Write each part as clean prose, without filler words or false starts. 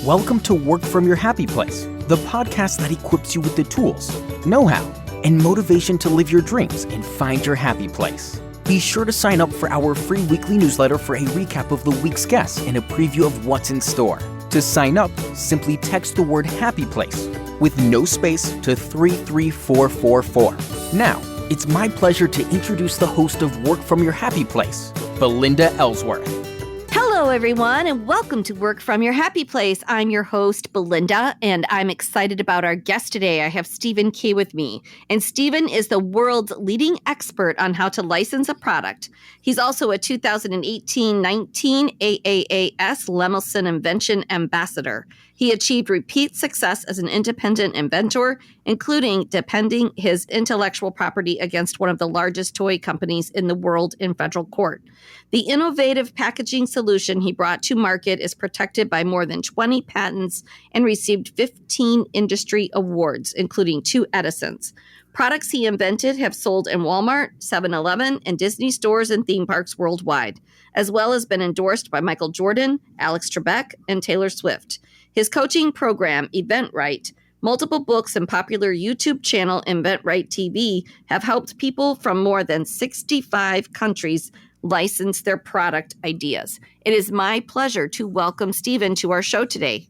Welcome to Work From Your Happy Place, the podcast that equips you with the tools, know-how, and motivation to live your dreams and find your happy place. Be sure to sign up for our free weekly newsletter for a recap of the week's guests and a preview of what's in store. To sign up, simply text the word Happy Place with no space to 33444. Now, it's my pleasure to introduce the host of Work From Your Happy Place, Belinda Ellsworth. Hello, everyone, and welcome to Work From Your Happy Place. I'm your host, Belinda, and I'm excited about our guest today. I have Stephen Kay with me, and Stephen is the world's leading expert on how to license a product. He's also a 2018-19 AAAS Lemelson Invention Ambassador. He achieved repeat success as an independent inventor, including defending his intellectual property against one of the largest toy companies in the world in federal court. The innovative packaging solution he brought to market is protected by more than 20 patents and received 15 industry awards, including 2 Edisons. Products he invented have sold in Walmart, 7-Eleven, and Disney stores and theme parks worldwide, as well as been endorsed by Michael Jordan, Alex Trebek, and Taylor Swift. His coaching program, InventRight, multiple books, and popular YouTube channel, InventRight TV, have helped people from more than 65 countries license their product ideas. It is my pleasure to welcome Stephen to our show today.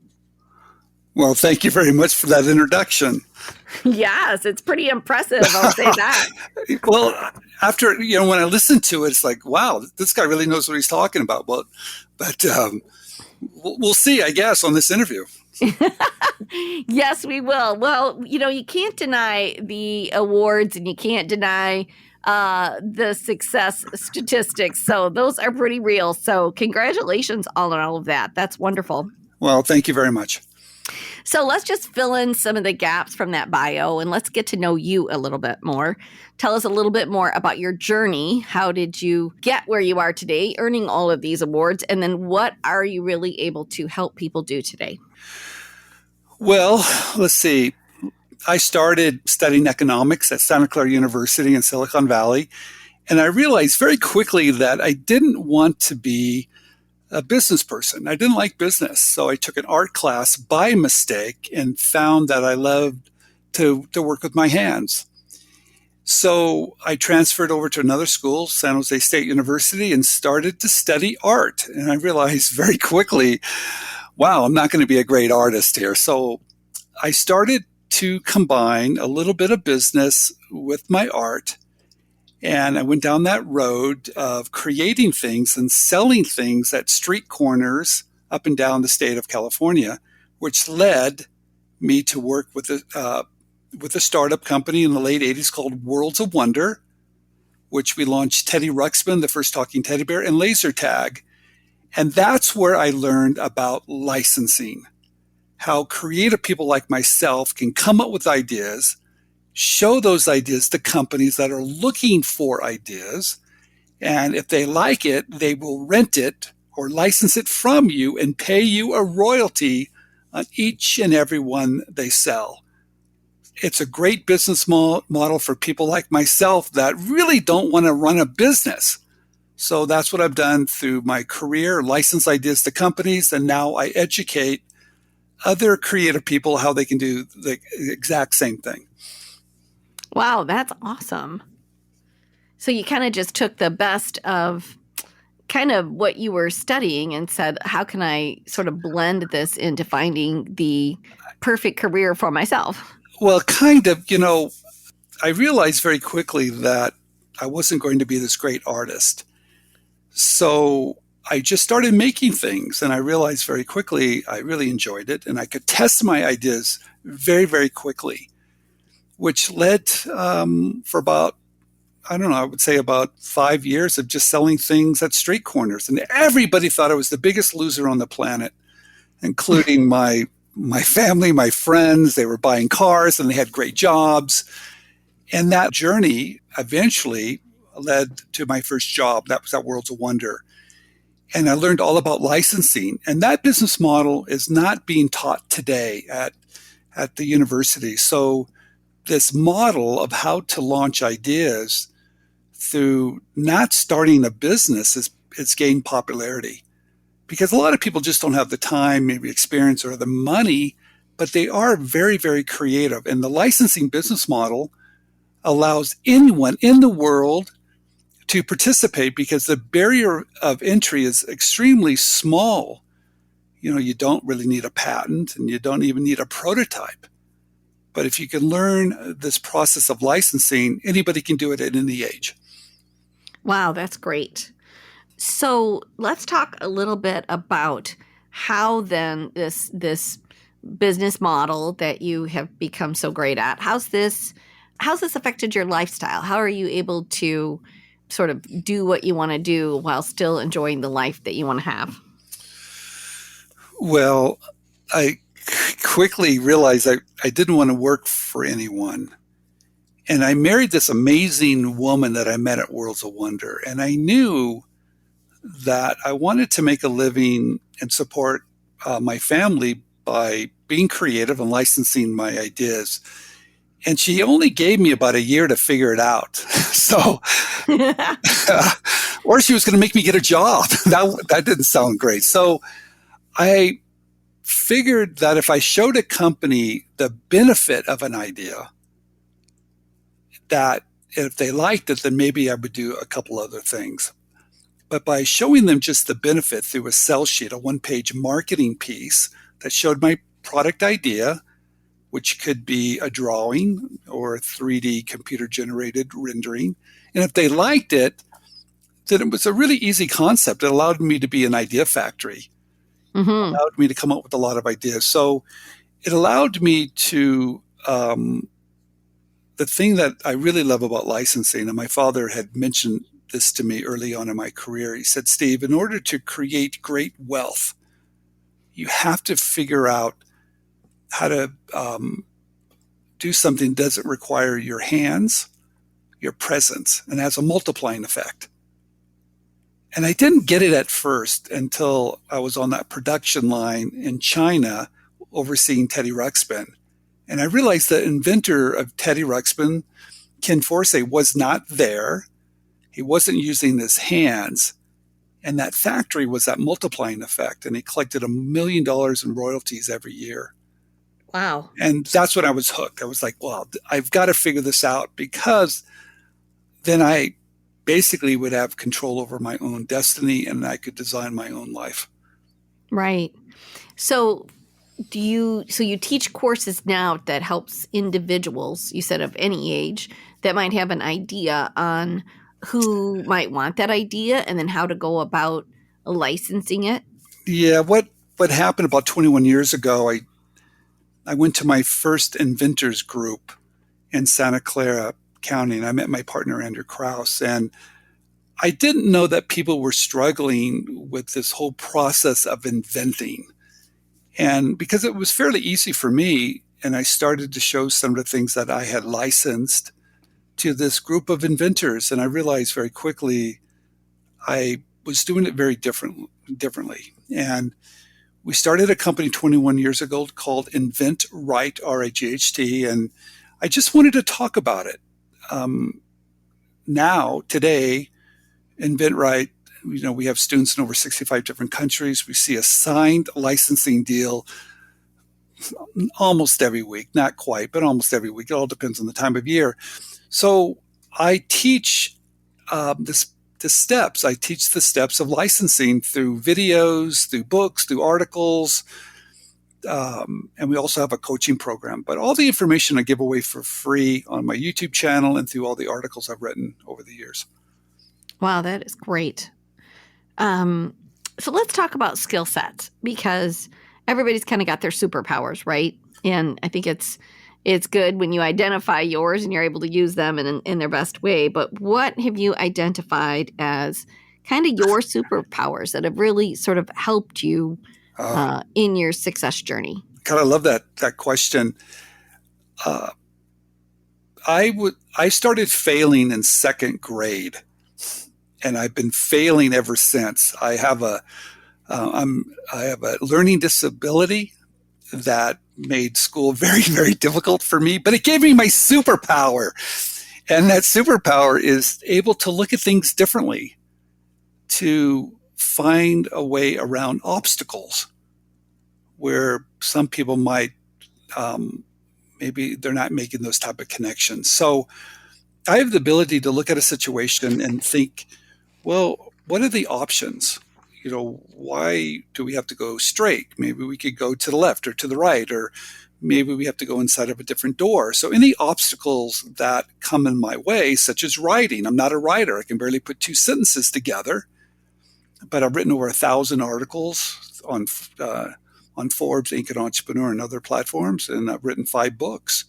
Well, thank you very much for that introduction. Yes, it's pretty impressive, I'll say that. Well, after, when I listened to it, it's like, wow, this guy really knows what he's talking about. But we'll see, I guess, on this interview. Yes, we will. Well, you can't deny the awards and you can't deny the success statistics. So those are pretty real. So congratulations on all of that. That's wonderful. Well, thank you very much. So let's just fill in some of the gaps from that bio and let's get to know you a little bit more. Tell us a little bit more about your journey. How did you get where you are today, earning all of these awards? And then what are you really able to help people do today? Well, let's see. I started studying economics at Santa Clara University in Silicon Valley. And I realized very quickly that I didn't want to be a business person. I didn't like business. So I took an art class by mistake and found that I loved to work with my hands. So I transferred over to another school, San Jose State University, and started to study art. And I realized very quickly, wow, I'm not going to be a great artist here. So I started to combine a little bit of business with my art. And I went down that road of creating things and selling things at street corners up and down the state of California, which led me to work with a startup company in the late 80s called Worlds of Wonder, which we launched Teddy Ruxpin, the first talking teddy bear, and laser tag. And that's where I learned about licensing, how creative people like myself can come up with ideas, show those ideas to companies that are looking for ideas. And if they like it, they will rent it or license it from you and pay you a royalty on each and every one they sell. It's a great business model for people like myself that really don't want to run a business. So that's what I've done through my career, license ideas to companies, and now I educate other creative people how they can do the exact same thing. Wow, that's awesome. So you kind of just took the best of kind of what you were studying and said, how can I sort of blend this into finding the perfect career for myself? Well, kind of, I realized very quickly that I wasn't going to be this great artist. So I just started making things, and I realized very quickly I really enjoyed it, and I could test my ideas very, very quickly, which led for about, I would say about 5 years of just selling things at street corners. And everybody thought I was the biggest loser on the planet, including my family, my friends. They were buying cars and they had great jobs. And that journey eventually led to my first job. That was at Worlds of Wonder. And I learned all about licensing. And that business model is not being taught today at the university. So this model of how to launch ideas through not starting a business it's gained popularity. because a lot of people just don't have the time, maybe experience, or the money, but they are very, very creative. And the licensing business model allows anyone in the world to participate because the barrier of entry is extremely small. You don't really need a patent, and you don't even need a prototype. But if you can learn this process of licensing, anybody can do it at any age. Wow, that's great. So let's talk a little bit about how then this business model that you have become so great at, how's this affected your lifestyle? How are you able to sort of do what you want to do while still enjoying the life that you want to have? Well, I quickly realized I didn't want to work for anyone. And I married this amazing woman that I met at Worlds of Wonder. And I knew that I wanted to make a living and support my family by being creative and licensing my ideas. And she only gave me about a year to figure it out. So, or she was going to make me get a job. That didn't sound great. So I figured that if I showed a company the benefit of an idea, that if they liked it, then maybe I would do a couple other things. But by showing them just the benefit through a sell sheet, a one-page marketing piece that showed my product idea, which could be a drawing or a 3D computer-generated rendering, and if they liked it, then it was a really easy concept. It allowed me to be an idea factory. Mm-hmm. It allowed me to come up with a lot of ideas. So it allowed me to, the thing that I really love about licensing, and my father had mentioned this to me early on in my career. He said, Steve, in order to create great wealth, you have to figure out how to do something that doesn't require your hands, your presence, and has a multiplying effect. And I didn't get it at first until I was on that production line in China overseeing Teddy Ruxpin. And I realized the inventor of Teddy Ruxpin, Ken Forsey, was not there. He wasn't using his hands. And that factory was that multiplying effect. And he collected $1 million in royalties every year. Wow. And that's when I was hooked. I was like, well, I've got to figure this out, because then I basically would have control over my own destiny and I could design my own life. Right. So you teach courses now that helps individuals, you said of any age, that might have an idea on who might want that idea and then how to go about licensing it? Yeah, what happened about 21 years ago, I went to my first Inventors Group in Santa Clara County, and I met my partner, Andrew Krause, and I didn't know that people were struggling with this whole process of inventing. And because it was fairly easy for me, and I started to show some of the things that I had licensed to this group of inventors, and I realized very quickly I was doing it very differently. And we started a company 21 years ago called InventRight, R-I-G-H-T, and I just wanted to talk about it. Now, today, InventRight, we have students in over 65 different countries. We see a signed licensing deal almost every week, not quite, but almost every week. It all depends on the time of year. So I teach the steps. I teach the steps of licensing through videos, through books, through articles. And we also have a coaching program. But all the information I give away for free on my YouTube channel and through all the articles I've written over the years. Wow, that is great. So let's talk about skill sets, because everybody's kind of got their superpowers, right? And I think it's good when you identify yours and you're able to use them in their best way. But what have you identified as kind of your superpowers that have really sort of helped you in your success journey? God, I love that question. I started failing in second grade, and I've been failing ever since. I have a learning disability that made school very, very difficult for me, but it gave me my superpower. And that superpower is able to look at things differently, to find a way around obstacles where some people might, maybe they're not making those type of connections. So I have the ability to look at a situation and think, well, what are the options? Why do we have to go straight? Maybe we could go to the left or to the right, or maybe we have to go inside of a different door. So any obstacles that come in my way, such as writing, I'm not a writer. I can barely put 2 sentences together, but I've written over 1,000 articles on Forbes, Inc. and Entrepreneur and other platforms, and I've written 5 books.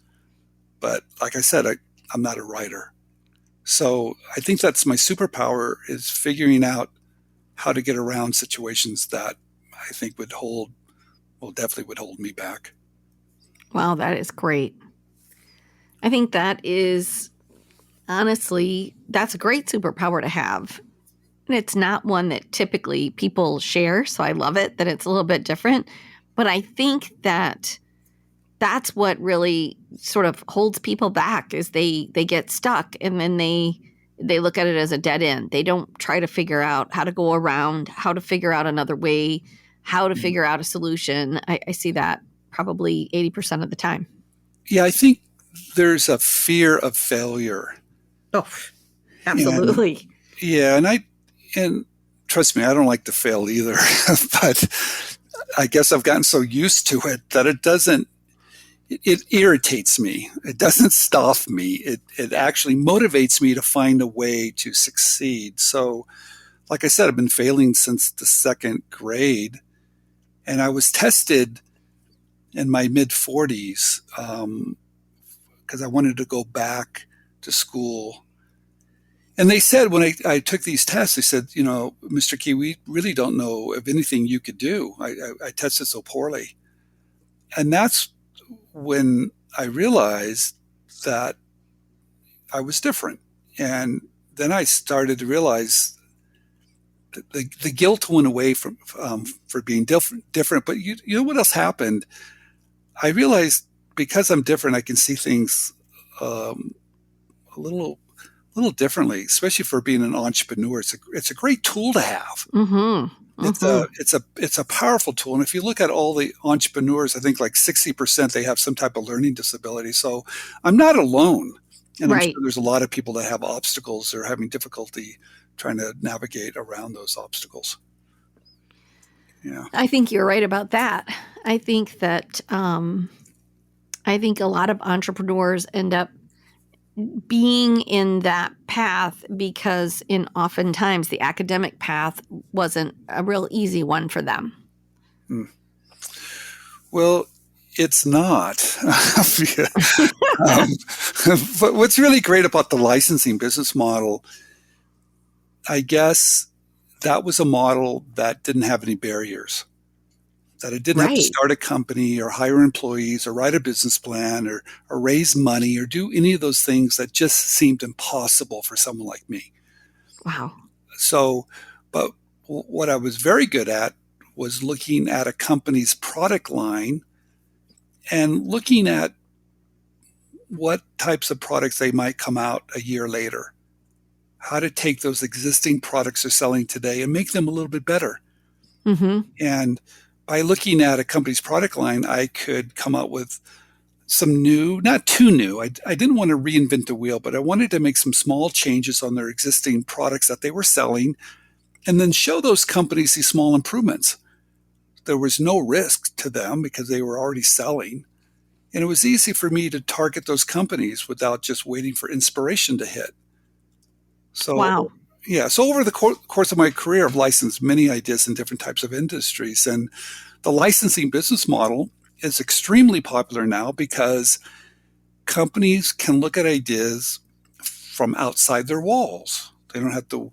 But like I said, I'm not a writer. So I think that's my superpower, is figuring out how to get around situations that I think definitely would hold me back. Wow, that is great. I think that is, honestly, that's a great superpower to have. And it's not one that typically people share, so I love it that it's a little bit different. But I think that that's what really sort of holds people back, is they get stuck, and then they look at it as a dead end. They don't try to figure out how to go around, how to figure out another way, how to figure out a solution. I see that probably 80% of the time. Yeah, I think there's a fear of failure. Oh, absolutely. And trust me, I don't like to fail either, but I guess I've gotten so used to it that it irritates me. It doesn't stop me. It actually motivates me to find a way to succeed. So, like I said, I've been failing since the 2nd grade, and I was tested in my mid-40s because I wanted to go back to school. And they said, when I took these tests, they said, Mr. Key, we really don't know of anything you could do. I tested so poorly. And that's when I realized that I was different. And then I started to realize that the guilt went away for being different. But you know what else happened? I realized because I'm different, I can see things a little differently, especially for being an entrepreneur. It's a great tool to have. Mm-hmm. It's a powerful tool. And if you look at all the entrepreneurs, I think like 60%, they have some type of learning disability. So I'm not alone. And right. I'm sure there's a lot of people that have obstacles or having difficulty trying to navigate around those obstacles. Yeah. I think you're right about that. I think that I think a lot of entrepreneurs end up being in that path because oftentimes the academic path wasn't a real easy one for them. Well, it's not. But what's really great about the licensing business model, I guess that was a model that didn't have any barriers. That I didn't have to start a company or hire employees or write a business plan or raise money or do any of those things that just seemed impossible for someone like me. Wow. So, but what I was very good at was looking at a company's product line and looking at what types of products they might come out a year later. How to take those existing products they're selling today and make them a little bit better. Mm-hmm. And by looking at a company's product line, I could come up with some new, not too new. I didn't want to reinvent the wheel, but I wanted to make some small changes on their existing products that they were selling and then show those companies these small improvements. There was no risk to them because they were already selling. And it was easy for me to target those companies without just waiting for inspiration to hit. So, wow. Yeah. So over the course of my career, I've licensed many ideas in different types of industries. And the licensing business model is extremely popular now because companies can look at ideas from outside their walls. They don't have to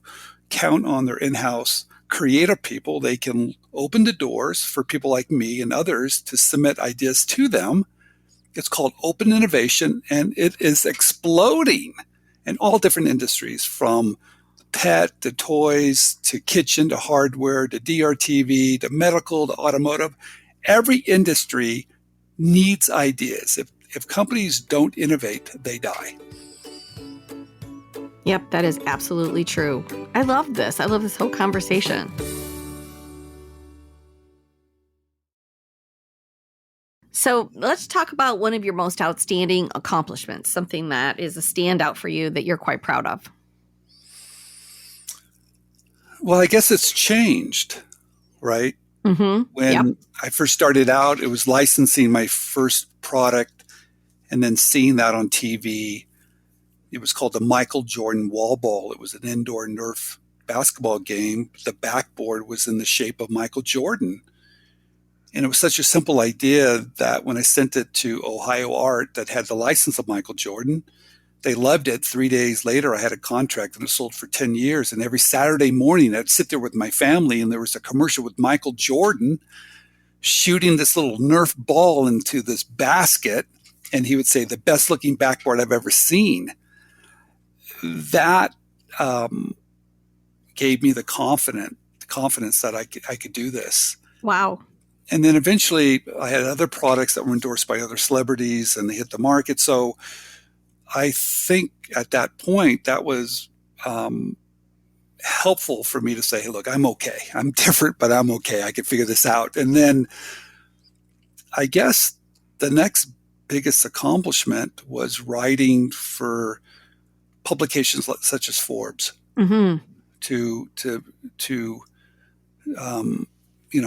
count on their in-house creative people. They can open the doors for people like me and others to submit ideas to them. It's called open innovation, and it is exploding in all different industries, from pet to toys to kitchen to hardware to DRTV to medical to automotive. Every industry needs ideas. If companies don't innovate, they die. Yep, that is absolutely true. I love this. I love this whole conversation. So let's talk about one of your most outstanding accomplishments, something that is a standout for you that you're quite proud of. Well, I guess it's changed, right? Mm-hmm. Yep. When I first started out, it was licensing my first product and then seeing that on TV. It was called the Michael Jordan Wall Ball. It was an indoor Nerf basketball game. The backboard was in the shape of Michael Jordan. And it was such a simple idea that when I sent it to Ohio Art that had the license of Michael Jordan, they loved it. 3 days later, I had a contract and it sold for 10 years. And every Saturday morning, I'd sit there with my family and there was a commercial with Michael Jordan shooting this little Nerf ball into this basket. And he would say, the best looking backboard I've ever seen. That gave me the confidence that I could do this. Wow. And then eventually I had other products that were endorsed by other celebrities and they hit the market. So I think at that point that was helpful for me to say, hey, look, I'm okay. I'm different, but I'm okay. I can figure this out. And then I guess the next biggest accomplishment was writing for publications such as Forbes. Mm-hmm.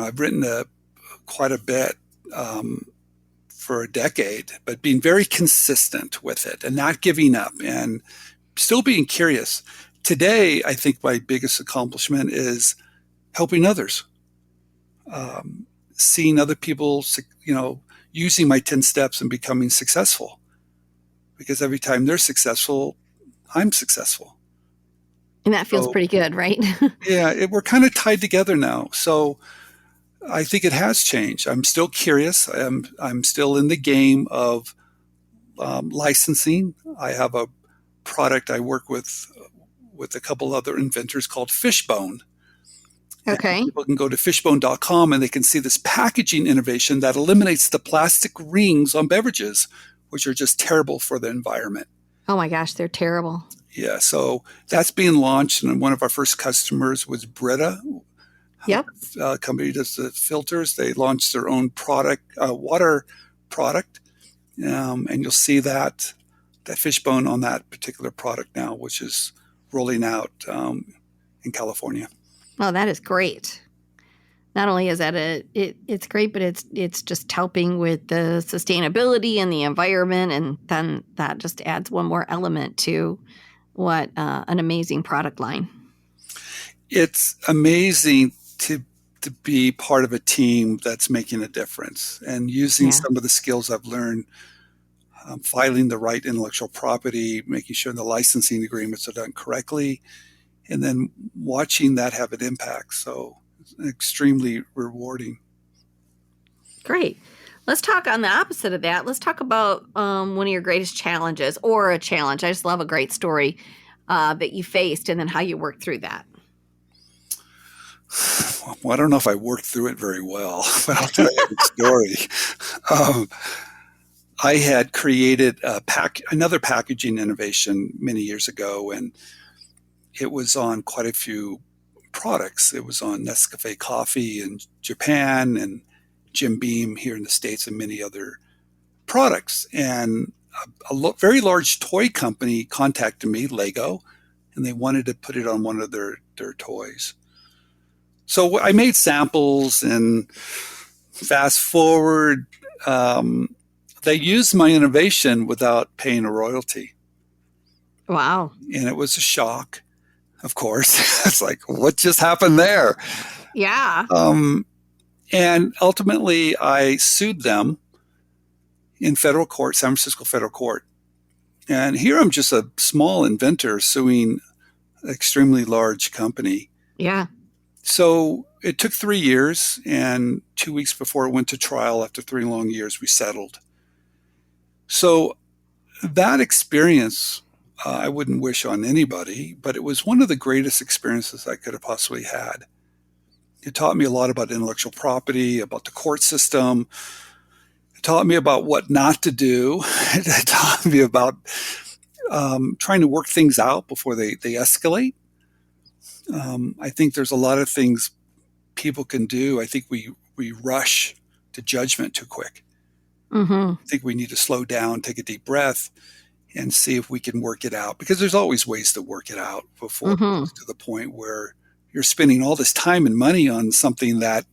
I've written quite a bit for a decade, but being very consistent with it and not giving up and still being curious. Today, I think my biggest accomplishment is helping others, seeing other people, using my 10 steps and becoming successful. Because every time they're successful, I'm successful. And that feels pretty good, right? Yeah, we're kind of tied together now. So I think it has changed. I'm still curious. I'm still in the game of licensing. I have a product I work with a couple other inventors called Fishbone. Okay. And people can go to fishbone.com and they can see this packaging innovation that eliminates the plastic rings on beverages, which are just terrible for the environment. Oh my gosh, they're terrible. Yeah, so that's being launched, and one of our first customers was Brita. Yep. Company does the filters. They launched their own product, water product, and you'll see that Fishbone on that particular product now, which is rolling out in California. Oh, that is great. Not only is that it's great, but it's just helping with the sustainability and the environment, and then that just adds one more element to what an amazing product line. It's amazing to be part of a team that's making a difference and using some of the skills I've learned, filing the right intellectual property, making sure the licensing agreements are done correctly, and then watching that have an impact. So it's extremely rewarding. Great. Let's talk on the opposite of that. Let's talk about one of your greatest challenges, or a challenge. I just love a great story that you faced and then how you worked through that. Well, I don't know if I worked through it very well, but I'll tell you the story. I had created another packaging innovation many years ago, and it was on quite a few products. It was on Nescafe coffee in Japan and Jim Beam here in the States and many other products. And a very large toy company contacted me, Lego, and they wanted to put it on one of their toys. So I made samples, and fast forward, they used my innovation without paying a royalty. Wow. And it was a shock, of course. It's like, what just happened there? Yeah. And ultimately, I sued them in federal court, San Francisco federal court. And here I'm just a small inventor suing an extremely large company. Yeah. So it took 3 years, and 2 weeks before it went to trial, after 3 long years, we settled. So that experience, I wouldn't wish on anybody, but it was one of the greatest experiences I could have possibly had. It taught me a lot about intellectual property, about the court system. It taught me about what not to do. It taught me about trying to work things out before they escalate. I think there's a lot of things people can do. I think we rush to judgment too quick. Mm-hmm. I think we need to slow down, take a deep breath, and see if we can work it out, because there's always ways to work it out before it Mm-hmm. goes to the point where you're spending all this time and money on something that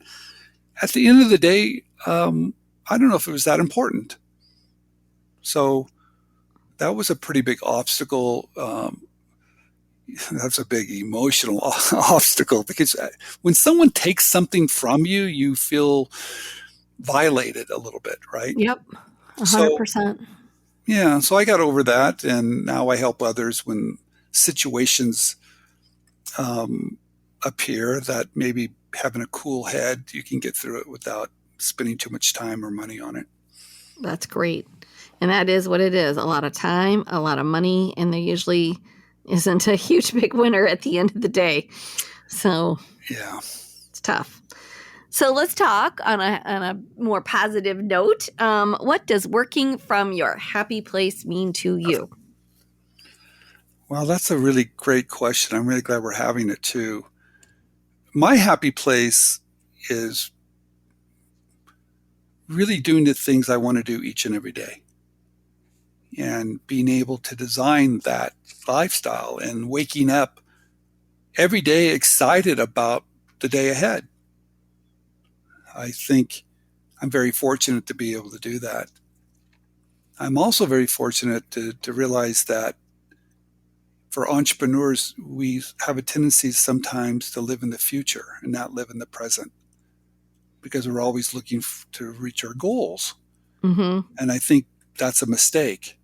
at the end of the day, I don't know if it was that important. So that was a pretty big obstacle. That's a big emotional obstacle, because when someone takes something from you, you feel violated a little bit, right? Yep. So 100%. yeah, so I got over that, and now I help others when situations appear that maybe having a cool head, you can get through it without spending too much time or money on it. That's great. And that is what it is. A lot of time, a lot of money, and there usually isn't a huge big winner at the end of the day. So Yeah. it's tough. So let's talk on a more positive note. What does working from your happy place mean to you? Well, that's a really great question. I'm really glad we're having it too. My happy place is really doing the things I want to do each and every day, and being able to design that lifestyle and waking up every day excited about the day ahead. I think I'm very fortunate to be able to do that. I'm also very fortunate to realize that for entrepreneurs, we have a tendency sometimes to live in the future and not live in the present, because we're always looking to reach our goals. Mm-hmm. And I think that's a mistake.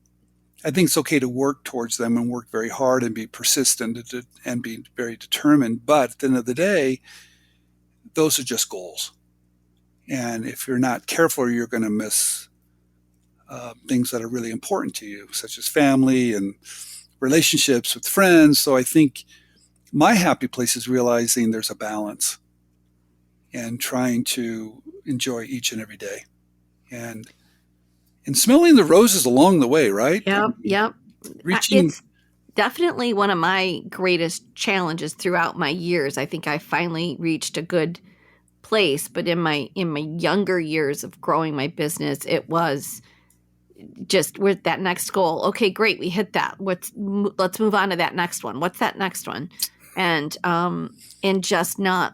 I think it's okay to work towards them and work very hard and be persistent and be very determined. But at the end of the day, those are just goals. And if you're not careful, you're going to miss things that are really important to you, such as family and relationships with friends. So I think my happy place is realizing there's a balance and trying to enjoy each and every day. And smelling the roses along the way, right? Yep. Reaching. It's definitely one of my greatest challenges throughout my years. I think I finally reached a good place, but in my younger years of growing my business, it was just with that next goal. Okay, great, we hit that. Let's move on to that next one. What's that next one? And just not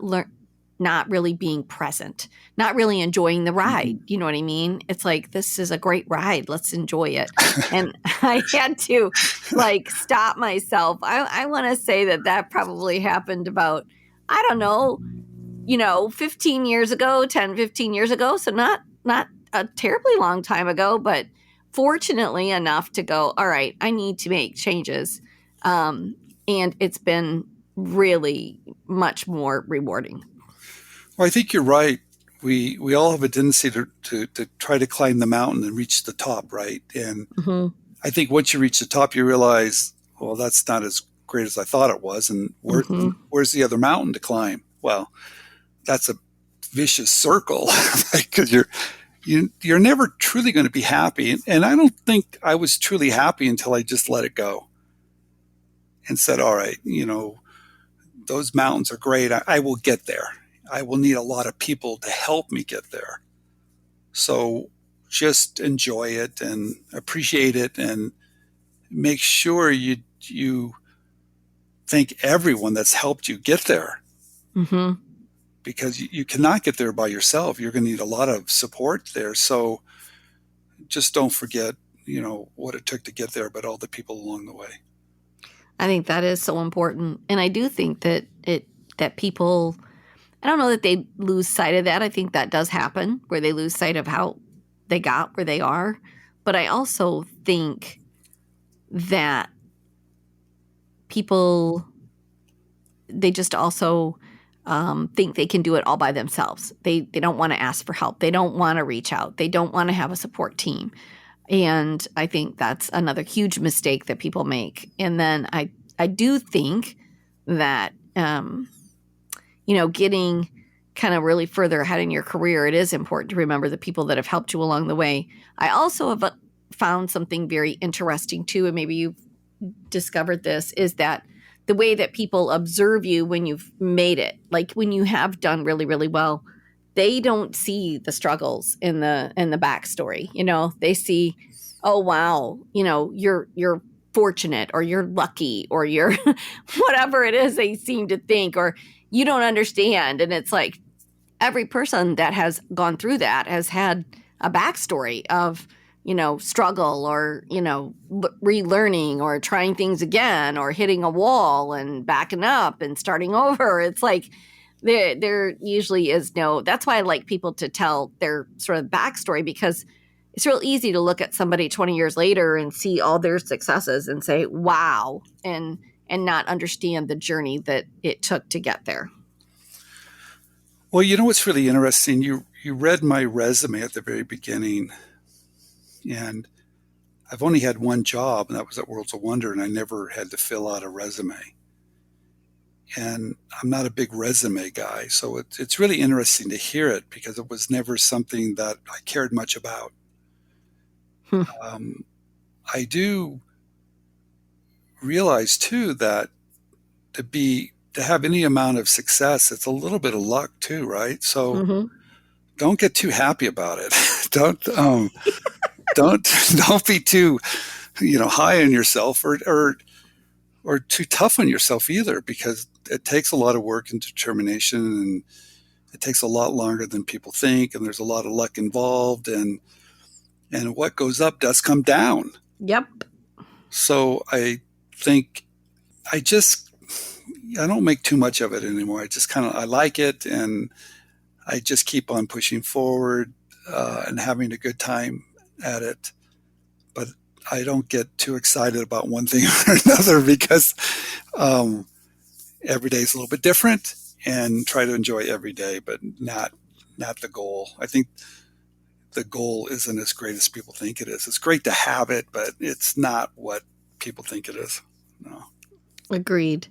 really being present, not really enjoying the ride. You know what I mean? It's like, this is a great ride. Let's enjoy it. And I had to stop myself. I want to say that probably happened about, I don't know, 15 years ago, 10, 15 years ago. So not a terribly long time ago, but fortunately enough to go, all right, I need to make changes. And it's been really much more rewarding. Well, I think you're right. We all have a tendency to try to climb the mountain and reach the top, right? And Mm-hmm. I think once you reach the top, you realize, well, that's not as great as I thought it was. And where's the other mountain to climb? Well, that's a vicious circle, because you're never truly going to be happy. And I don't think I was truly happy until I just let it go and said, all right, those mountains are great. I will get there. I will need a lot of people to help me get there. So just enjoy it and appreciate it, and make sure you thank everyone that's helped you get there. Mm-hmm. Because you cannot get there by yourself. You're going to need a lot of support there. So just don't forget, what it took to get there, but all the people along the way. I think that is so important. And I do think that people, I don't know that they lose sight of that. I think that does happen, where they lose sight of how they got where they are. But I also think that people, they just also think they can do it all by themselves. They don't want to ask for help. They don't want to reach out. They don't want to have a support team. And I think that's another huge mistake that people make. And then I do think that, getting kind of really further ahead in your career, it is important to remember the people that have helped you along the way. I also have found something very interesting too, and maybe you've discovered this, is that the way that people observe you when you've made it, like when you have done really, really well, they don't see the struggles in the backstory. They see, oh wow, you're fortunate, or you're lucky, or you're whatever it is they seem to think, or you don't understand. And it's like every person that has gone through that has had a backstory of struggle, or relearning, or trying things again, or hitting a wall and backing up and starting over. It's like there usually is no. That's why I like people to tell their sort of backstory, because it's real easy to look at somebody 20 years later and see all their successes and say, wow, and not understand the journey that it took to get there. Well, what's really interesting? You read my resume at the very beginning, and I've only had one job, and that was at Worlds of Wonder, and I never had to fill out a resume. And I'm not a big resume guy, so it's really interesting to hear it, because it was never something that I cared much about. I do realize too that to have any amount of success, it's a little bit of luck too, right? So don't get too happy about it. Don't be too high on yourself, or too tough on yourself either, because it takes a lot of work and determination, and it takes a lot longer than people think, and there's a lot of luck involved, and what goes up does come down. Yep. So I think I don't make too much of it anymore. I like it, and I just keep on pushing forward and having a good time at it. But I don't get too excited about one thing or another, because every day is a little bit different, and try to enjoy every day, but not the goal. I think the goal isn't as great as people think it is. It's great to have it, but it's not what people think it is. No. Agreed.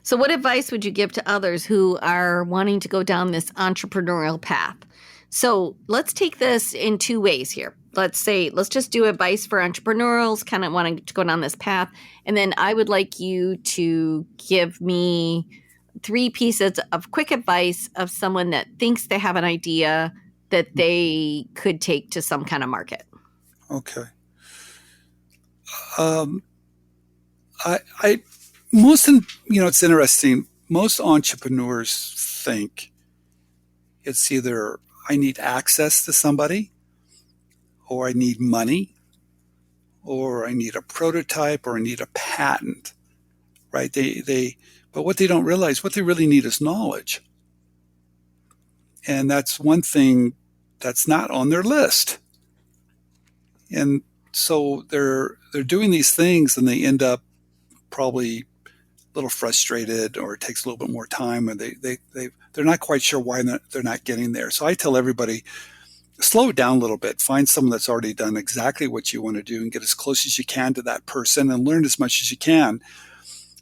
So what advice would you give to others who are wanting to go down this entrepreneurial path? So let's take this in two ways here. Let's just do advice for entrepreneurs kind of wanting to go down this path. And then I would like you to give me 3 pieces of quick advice of someone that thinks they have an idea that they could take to some kind of market. Okay. It's interesting. Most entrepreneurs think it's either I need access to somebody, or I need money, or I need a prototype, or I need a patent, right? But what they don't realize, what they really need is knowledge. And that's one thing that's not on their list. And so they're doing these things, and they end up probably a little frustrated, or it takes a little bit more time, and they're not quite sure why they're not getting there. So I tell everybody, slow it down a little bit. Find someone that's already done exactly what you want to do, and get as close as you can to that person, and learn as much as you can.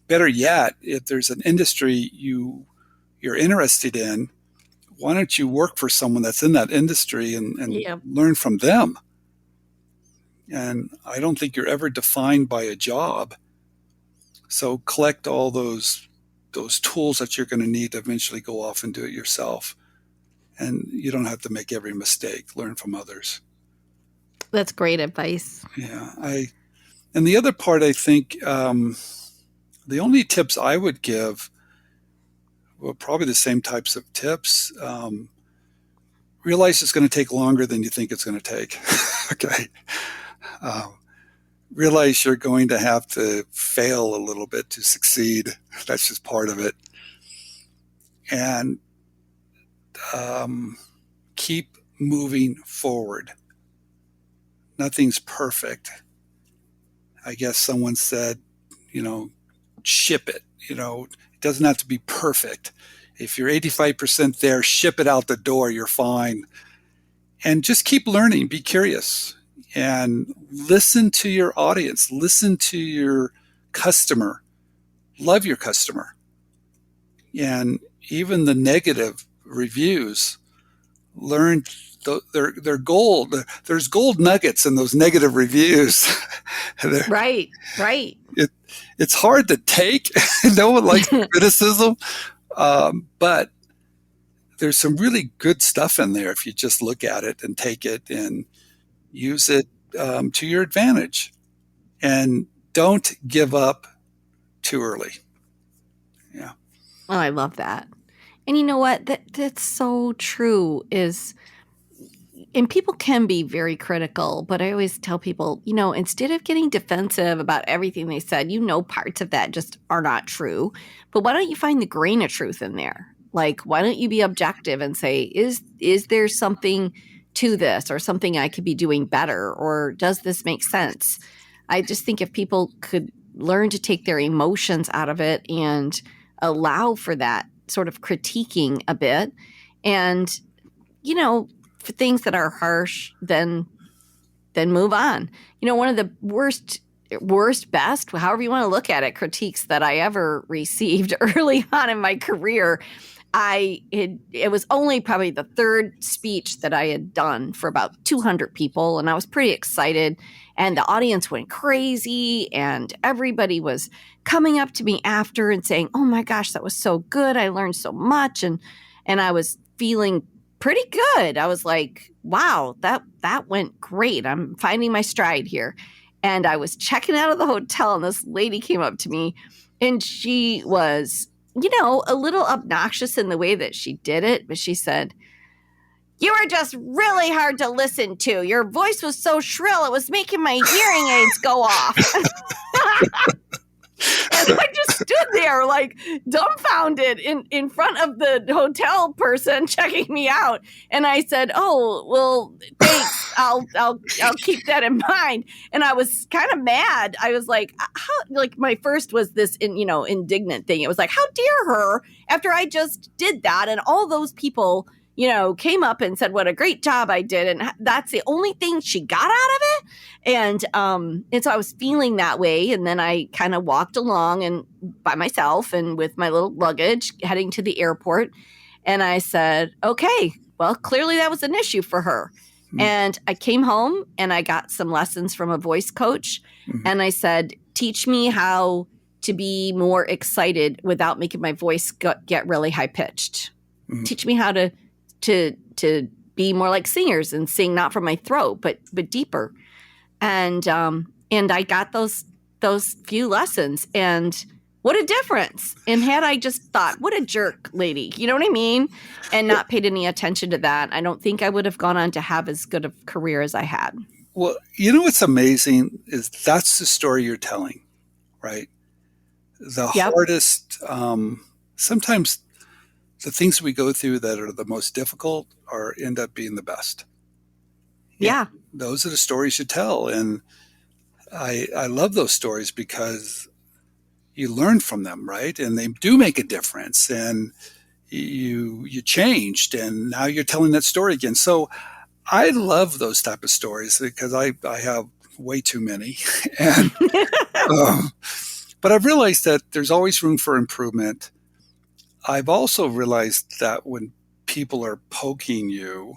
Better yet, if there's an industry you're interested in, why don't you work for someone that's in that industry and learn from them? And I don't think you're ever defined by a job. So collect all those tools that you're going to need to eventually go off and do it yourself. And you don't have to make every mistake. Learn from others. That's great advice. Yeah. And the other part, I think, the only tips I would give, well, probably the same types of tips. Realize it's going to take longer than you think it's going to take. Okay. Realize you're going to have to fail a little bit to succeed. That's just part of it. And keep moving forward. Nothing's perfect. I guess someone said, ship it. It doesn't have to be perfect. If you're 85% there, ship it out the door. You're fine. And just keep learning. Be curious. And listen to your audience. Listen to your customer. Love your customer. And even the negative reviews, learn they're gold. There's gold nuggets in those negative reviews. Right. It's hard to take. No one likes criticism, but there's some really good stuff in there if you just look at it and take it and use it to your advantage. And don't give up too early. Yeah. Oh, I love that. And you know what? That's so true and people can be very critical, but I always tell people, instead of getting defensive about everything they said, parts of that just are not true. But why don't you find the grain of truth in there? Like, why don't you be objective and say, is there something to this or something I could be doing better? Or does this make sense? I just think if people could learn to take their emotions out of it and allow for that sort of critiquing a bit and, for things that are harsh, then move on. One of the worst, best, however you want to look at it, critiques that I ever received early on in my career, it was only probably the third speech that I had done for about 200 people, and I was pretty excited, and the audience went crazy, and everybody was coming up to me after and saying, "Oh my gosh, that was so good. I learned so much." And I was feeling pretty good. I was like, wow, that went great. I'm finding my stride here. And I was checking out of the hotel, and this lady came up to me, and she was, a little obnoxious in the way that she did it. But she said, "You are just really hard to listen to. Your voice was so shrill, it was making my hearing aids go off." And I just stood there like dumbfounded in front of the hotel person checking me out. And I said, "Oh, well, thanks. I'll keep that in mind." And I was kind of mad. I was like, how, like my first was this, indignant thing. It was like, how dare her after I just did that. And all those people, came up and said what a great job I did. And that's the only thing she got out of it. And so I was feeling that way. And then I kind of walked along and by myself and with my little luggage heading to the airport. And I said, okay, well, clearly that was an issue for her. Mm-hmm. And I came home and I got some lessons from a voice coach. Mm-hmm. And I said, teach me how to be more excited without making my voice get really high pitched. Mm-hmm. Teach me how to be more like singers and sing not from my throat, but deeper. And I got those few lessons, and what a difference. And had I just thought, what a jerk lady, you know what I mean? And not paid any attention to that, I don't think I would have gone on to have as good a career as I had. Well, what's amazing is that's the story you're telling, right? The hardest, sometimes the things we go through that are the most difficult end up being the best. Yeah. And those are the stories you tell. And I love those stories because you learn from them, right? And they do make a difference. And you changed, and now you're telling that story again. So I love those type of stories because I have way too many. And but I've realized that there's always room for improvement. I've also realized that when people are poking you,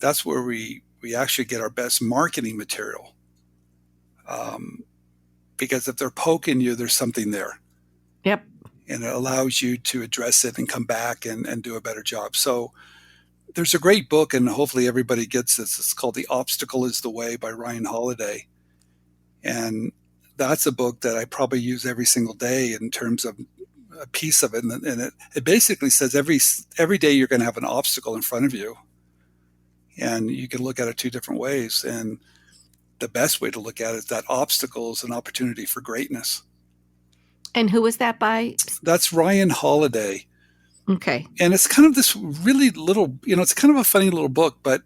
that's where we actually get our best marketing material. Because if they're poking you, there's something there. Yep. And it allows you to address it and come back and do a better job. So there's a great book, and hopefully everybody gets this. It's called The Obstacle is the Way by Ryan Holiday. And that's a book that I probably use every single day in terms of a piece of it. And it basically says every day you're going to have an obstacle in front of you. And you can look at it two different ways. And the best way to look at it is that obstacle is an opportunity for greatness. And who was that by? That's Ryan Holiday. Okay. And it's kind of this really little, it's kind of a funny little book, but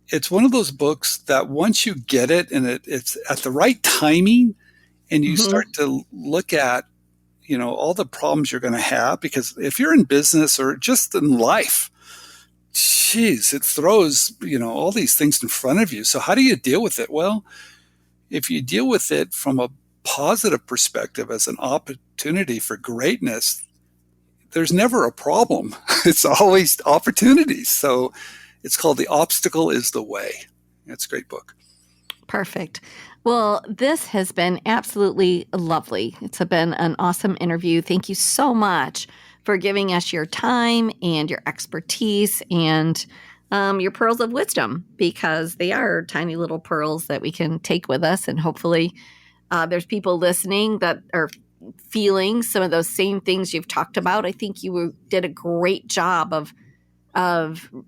it's one of those books that once you get it and it's at the right timing and you start to look at, all the problems you're going to have, because if you're in business or just in life, it throws, all these things in front of you. So how do you deal with it? Well, if you deal with it from a positive perspective as an opportunity for greatness, there's never a problem. It's always opportunities. So it's called The Obstacle is the Way. It's a great book. Perfect. Well, this has been absolutely lovely. It's been an awesome interview. Thank you so much for giving us your time and your expertise and your pearls of wisdom, because they are tiny little pearls that we can take with us. And hopefully there's people listening that are feeling some of those same things you've talked about. I think you did a great job of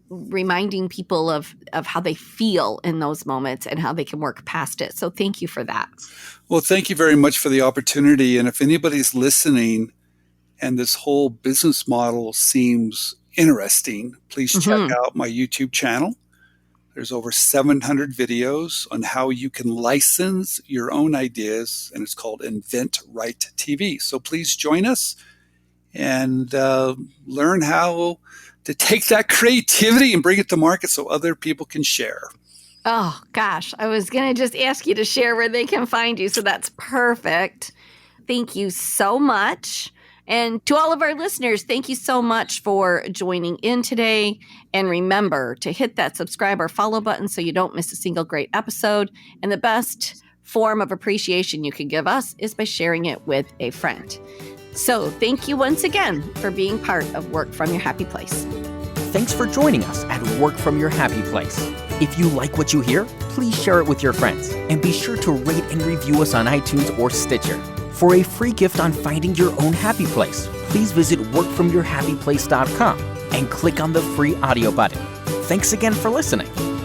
reminding people of how they feel in those moments and how they can work past it. So thank you for that. Well, thank you very much for the opportunity. And if anybody's listening and this whole business model seems interesting, please check out my YouTube channel. There's over 700 videos on how you can license your own ideas, and it's called InventRight TV. So please join us and learn how to take that creativity and bring it to market so other people can share. Oh, gosh. I was going to just ask you to share where they can find you, so that's perfect. Thank you so much. And to all of our listeners, thank you so much for joining in today. And remember to hit that subscribe or follow button so you don't miss a single great episode. And the best form of appreciation you can give us is by sharing it with a friend. So thank you once again for being part of Work From Your Happy Place. Thanks for joining us at Work From Your Happy Place. If you like what you hear, please share it with your friends. And be sure to rate and review us on iTunes or Stitcher. For a free gift on finding your own happy place, please visit workfromyourhappyplace.com and click on the free audio button. Thanks again for listening.